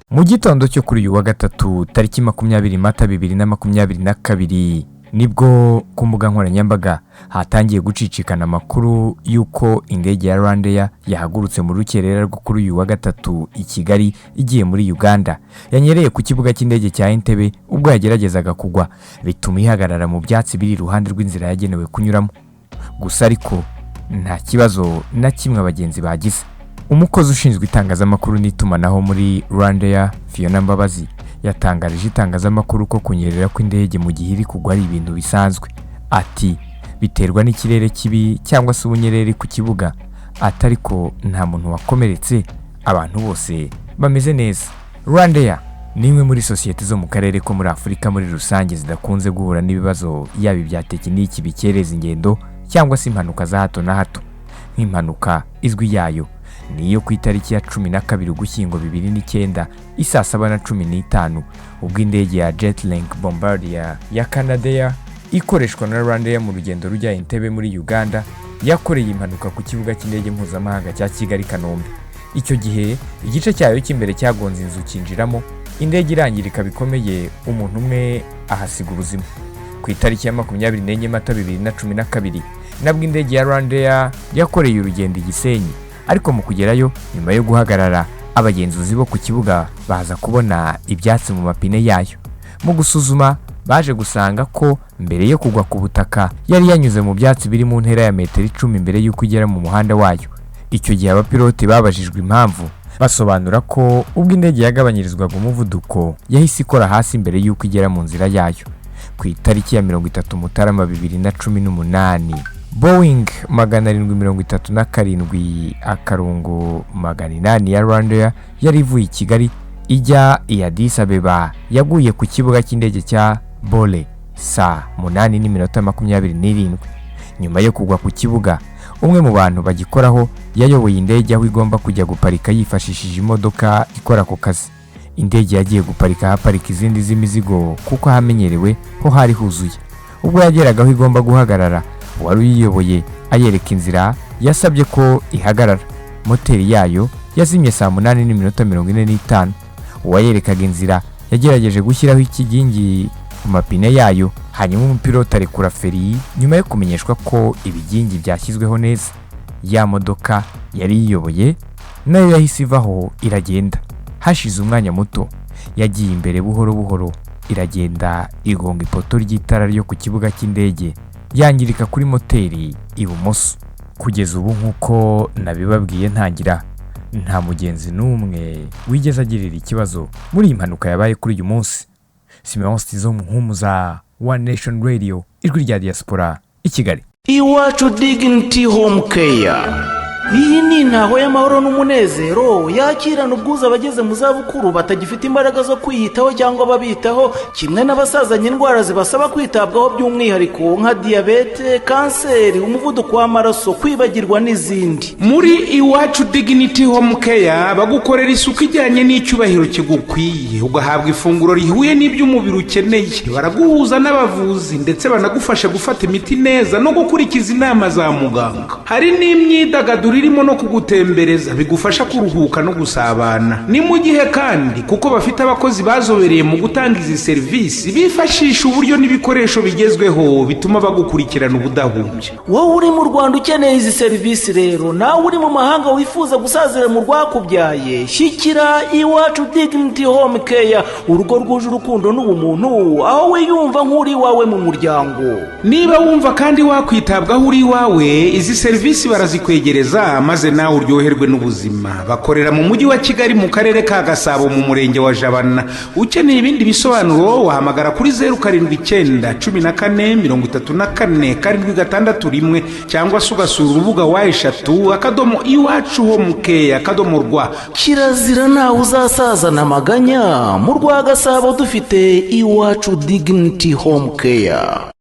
Mu gitondo cyo kuri uyu wa Gatatu tariki 20 Mata 2022 nibwo ku mbuga nkoranyambaga hatangiye gucicikana amakuru yuko indege ya RwandAir yahagurutse mu rukerera rwo kuri uyu wa Gatatu i Kigali igiye muri Uganda. Yanyereye ku kibuga cy'indege cya Entebbe ubwo yageragezaga kugwa, bituma ihagarara mu byatsi biri iruhande rw'inzira yagenewe kunyuramo. Gusa ariko nta kibazo na kimwe abagenzi bagize. Umukozi ushinzwe itangazamakuru n'itumanaho muri RwandAir Fiona Mbabazi yatangarije itangazamakuru ko kunyerera kw'indege mu gihe iri kugwa ari ibintu bisanzwe. Ati biterwa n'ikirere kibi cyangwa se ubunyerere ku kibuga, atariko nta muntu wakomeretse, abantu bose bameze neza. RwandAir ni imwe muri sosiyete zo mu karere ko muri Afurika muri rusange zidakunze guhura n'ibibazo yaba ibya tekiniki bikereza ingendo cyangwa se impanuka za hato na hato. Nk'impanuka izwi yayo niyo ku itariki ya 12 Ugushyingo 2009 isaa 7:15 ubwo indege ya Jetlink Bombardier ya Canada ikoreshwa na RwandAir mu rugendo rujya Entebbe muri Uganda yakoreye impanuka ku kibuga cy'indege mpuzamahanga cya Kigali Kanombe. Icyo gihe igice cyayo cy'imbere cyagonze inzu kinjiramo, indege irangirika bikomeye, umuntu umwe ahasiga ubuzima. Ku itariki ya 24 Mata 2012 nabwo indege ya RwandAir yakoreye urugendo Gisenyi, ariko mu kugerayo nyuma yo guhagarara abagenzuzi bo ku kibuga baza kubona ibyatsi mu mapine yayo. Mu gusuzuma baje gusanga ko mbere yo kugwa ku butaka yari yanyuze mu byatsi biri mu ntera ya metero 10 mbere y'uko igera mu muhanda wayo. Icyo gihe abapilote babajijwe impamvu, basobanura ko ubwo indege yagabanyirizwaga umuvuduko yahise ikora hasi mbere y'uko igera mu nzira yayo. Ku itariki ya 30 Mutarama 2018 Boeing 737-800 ya RwandAir yari ivuye i Kigali ijya i Addis Abeba yaguye ku kibuga cy'indege cya Bole saa 8:27. Nyuma yo kugwa ku kibuga, umwe mu bantu bagikoraho yayoboye indege aho igomba kujya guparika yifashishije imodoka ikora ku kazi. Indege yagiye guparika haparika izindi z'imizigo kuko hamenyerewe ho hari huzuye. Ubwo yageraga aho igomba guhagarara, wari uyiyoboye ayereka inzira yasabye ko ihagarara. Moteri yayo yazimye saa 8:45. Uwayerekaga inzira yagerageje gushyiraho ikigingi ku mapine yayo, hanyuma umupilote arekura feri nyuma yo kumenyeshwa ko ibigingi byashyizweho neza. Ya modoka yari yiyoboye nayo yahise ivaho iragenda. Hashize umwanya muto yagiye imbere buhoro buhoro, iragenda igonga ipoto ry'itara ryo ku kibuga cy'indege, yangirika kuri moteri ibumoso. Kugeza ubu nk'uko nabibabwiye ntangira, nta mugenzi n'umwe wigeze agirira ikibazo muri iyi mpanuka yabaye kuri uyu munsi. Simeonstizo muhumuza One Nation Radio, ijwi rya diaspora i Kigali. Iwacu Dignity Home Care. Iyi ni intaho y'amahoro n'umunezero yakirana ubwuzu abageze mu zabukuru batagifite imbaraga zo kwiyitaho cyangwa babitaho, kimwe n'abasazanye indwara zibasaba kwitabwaho by'umwihariko nka diyabete, kanseri, umuvuduko w'amaraso, kwibagirwa n'izindi. Muri Iwacu Dignity Home Care bagukorera isuku ijyanye n'icyubahiro kigukwiye, ugahabwa ifunguro rihuye n'iby'umubiri ukeneye. Baraguhuza n'abavuzi ndetse banagufasha gufata imiti neza no gukurikiza inama za muganga. Hari n'imyidagaduro irimo no kugutembereza bigufasha kuruhuka no gusabana. Ni mu gihe kandi kuko bafite abakozi bazobereye mu gutanga izi serivisi, bifashisha uburyo n'ibikoresho bigezweho bituma bagukurikirana ubudahumbya. Wowe uri mu Rwanda ukeneye izi serivisi rero, nawe uri mu mahanga wifuza gusazira mu rwakubyaye, shyikira Iwacu Dignity Home Care, urugo rwuje urukundo n'ubumuntu, aho wiyumva nk'uri wawe mu muryango. Niba wumva kandi wakwitabwaho uri wawe, izi serivisi barazikwegereza maze nawe uryoherwe n'ubuzima. Bakorera mu mujyi wa Kigali mu karere ka Gasabo mu murenge wa Jabana. Ukeneye ibindi bisobanuro wahamagara kuri 07793434 cyangwa se ugasura urubuga wa eshatu @iwachuhomecare.rw. Kirazira nawe uzasazana amaganya. Mu rwa Gasabo dufite Iwacu Dignity Home Care.